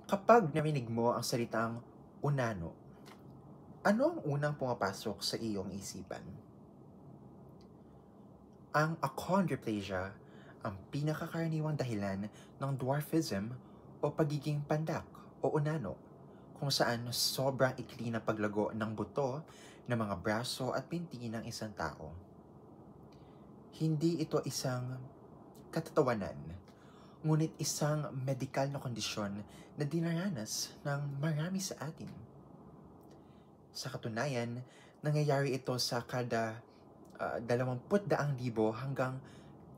Kapag narinig mo ang salitang unano, ano ang unang pumapasok sa iyong isipan? Ang achondroplasia ang pinakakaraniwang dahilan ng dwarfism o pagiging pandak o unano, kung saan sobrang ikli ng paglago ng buto ng mga braso at pinti ng isang tao. Hindi ito isang katatawanan, ngunit isang medikal na kondisyon na dinaranas ng marami sa atin. Sa katunayan, nangyayari ito sa kada 20,000 hanggang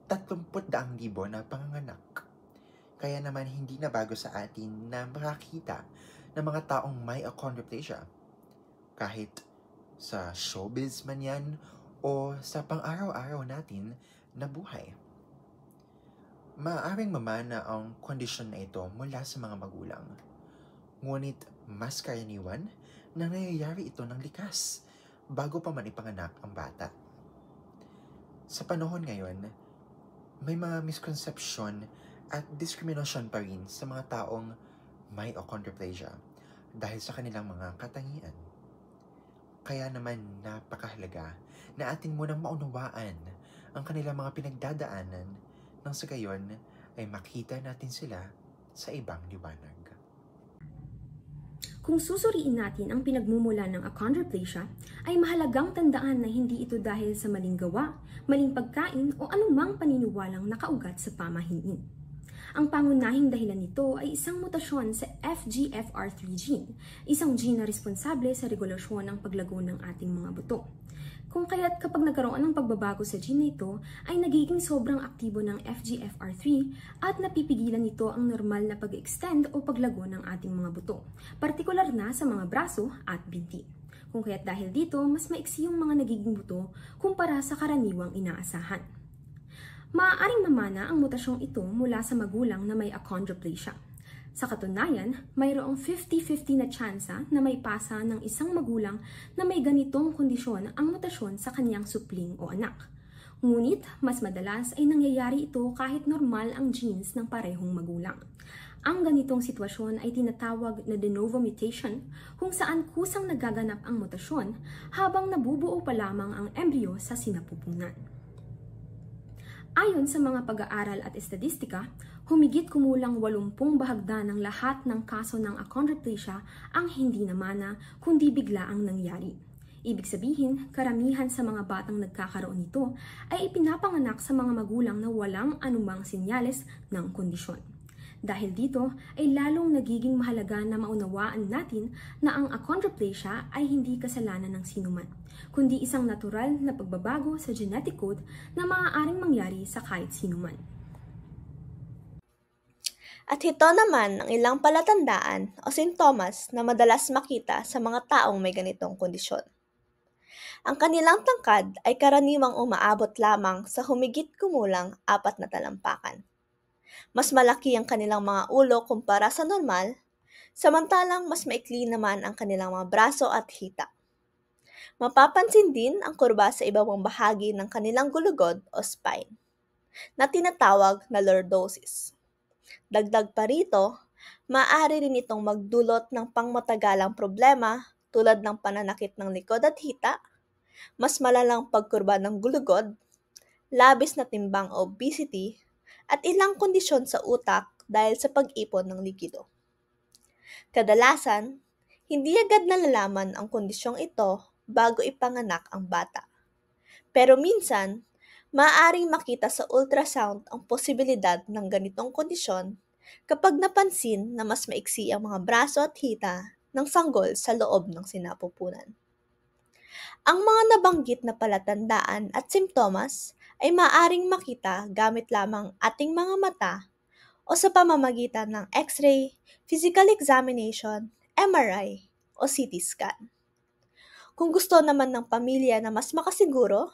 30,000 na panganganak. Kaya naman hindi na bago sa atin na makakita ng mga taong may achondroplasia. Kahit sa showbiz man yan o sa pang-araw-araw natin na buhay. Maaaring mamana ang kondisyon na ito mula sa mga magulang. Ngunit mas karaniwan na nangyayari ito ng likas bago pa man ipanganak ang bata. Sa panahon ngayon, may mga misconception at discrimination pa rin sa mga taong may achondroplasia dahil sa kanilang mga katangian. Kaya naman napakahalaga na atin munang maunawaan ang kanilang mga pinagdadaanan nang sa gayon ay makita natin sila sa ibang liwanag. Kung susuriin natin ang pinagmumula ng achondroplasia, ay mahalagang tandaan na hindi ito dahil sa maling gawa, maling pagkain o anumang paniniwalang nakaugat sa pamahiin. Ang pangunahing dahilan nito ay isang mutasyon sa FGFR3 gene, isang gene na responsable sa regulasyon ng paglago ng ating mga buto. Kung kaya't kapag nagkaroon ng pagbabago sa gene na ito, ay nagiging sobrang aktibo ng FGFR3 at napipigilan nito ang normal na pag-extend o paglago ng ating mga buto, partikular na sa mga braso at binti. Kung kaya't dahil dito, mas maiksi yung mga nagiging buto kumpara sa karaniwang inaasahan. Maaaring mamana ang mutasyong ito mula sa magulang na may achondroplasia. Sa katunayan, mayroong 50-50 na tsansa na may pasa ng isang magulang na may ganitong kondisyon ang mutasyon sa kanyang supling o anak. Ngunit, mas madalas ay nangyayari ito kahit normal ang genes ng parehong magulang. Ang ganitong sitwasyon ay tinatawag na de novo mutation, kung saan kusang nagaganap ang mutasyon habang nabubuo pa lamang ang embryo sa sinapupunan. Ayon sa mga pag-aaral at estadistika, humigit kumulang 80 bahagdan ng lahat ng kaso ng achondroplasia ang hindi namana kundi bigla ang nangyari. Ibig sabihin, karamihan sa mga batang nagkakaroon nito ay ipinapanganak sa mga magulang na walang anumang senyales ng kondisyon. Dahil dito ay lalong nagiging mahalaga na maunawaan natin na ang achondroplasia ay hindi kasalanan ng sinuman, kundi isang natural na pagbabago sa genetic code na maaaring mangyari sa kahit sinuman. At ito naman ang ilang palatandaan o sintomas na madalas makita sa mga taong may ganitong kondisyon. Ang kanilang tangkad ay karaniwang umaabot lamang sa humigit kumulang 4 na talampakan. Mas malaki ang kanilang mga ulo kumpara sa normal, samantalang mas maikli naman ang kanilang mga braso at hita. Mapapansin din ang kurba sa ibabang bahagi ng kanilang gulugod o spine, na tinatawag na lordosis. Dagdag pa rito, maaari rin itong magdulot ng pangmatagalang problema tulad ng pananakit ng likod at hita, mas malalang pagkurba ng gulugod, labis na timbang obesity, at ilang kondisyon sa utak dahil sa pag-ipon ng likido. Kadalasan, hindi agad nalalaman ang kondisyong ito bago ipanganak ang bata. Pero minsan, maaaring makita sa ultrasound ang posibilidad ng ganitong kondisyon kapag napansin na mas maiksi ang mga braso at hita ng sanggol sa loob ng sinapupunan. Ang mga nabanggit na palatandaan at simptomas ay maaaring makita gamit lamang ating mga mata o sa pamamagitan ng X-ray, physical examination, MRI o CT scan. Kung gusto naman ng pamilya na mas makasiguro,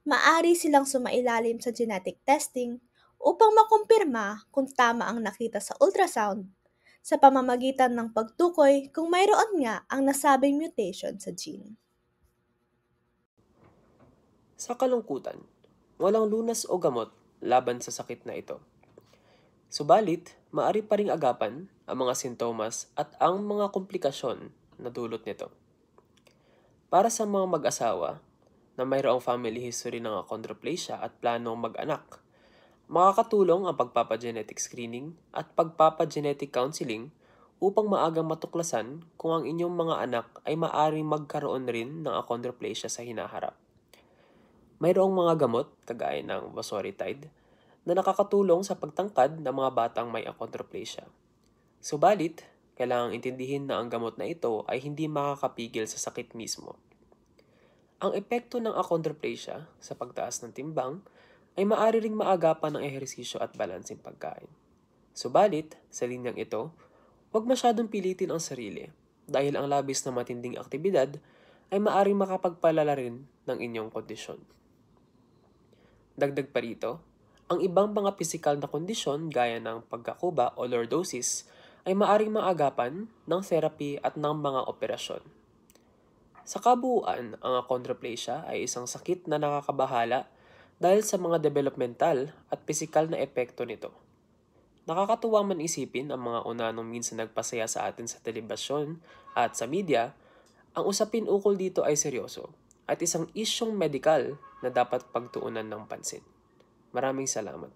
maaari silang sumailalim sa genetic testing upang makumpirma kung tama ang nakita sa ultrasound sa pamamagitan ng pagtukoy kung mayroon nga ang nasabing mutation sa gene. Sa kalungkutan, walang lunas o gamot laban sa sakit na ito. Subalit, maaari pa ring agapan ang mga sintomas at ang mga komplikasyon na dulot nito. Para sa mga mag-asawa na mayroong family history ng achondroplasia at planong mag-anak, makakatulong ang pagpapagenetic screening at pagpapagenetic counseling upang maagang matuklasan kung ang inyong mga anak ay maaaring magkaroon rin ng achondroplasia sa hinaharap. Mayroong mga gamot, kagaya ng vosoritide, na nakakatulong sa pagtangkad ng mga batang may achondroplasia. Subalit, kailangang intindihin na ang gamot na ito ay hindi makakapigil sa sakit mismo. Ang epekto ng achondroplasia sa pagtaas ng timbang ay maaari ring maagapan ng ehersisyo at balansing pagkain. Subalit, sa linyang ito, huwag masyadong pilitin ang sarili dahil ang labis na matinding aktibidad ay maaaring makapagpalala rin ng inyong kondisyon. Dagdag pa rito, ang ibang mga pisikal na kondisyon gaya ng pagkakuba o lordosis ay maaaring maagapan ng therapy at ng mga operasyon. Sa kabuuan, ang achondroplasia ay isang sakit na nakakabahala dahil sa mga developmental at pisikal na epekto nito. Nakakatuwa man isipin ang mga unanong minsan nagpasaya sa atin sa telebisyon at sa media, ang usapin ukol dito ay seryoso at isang isyong medikal na dapat pagtuunan ng pansin. Maraming salamat.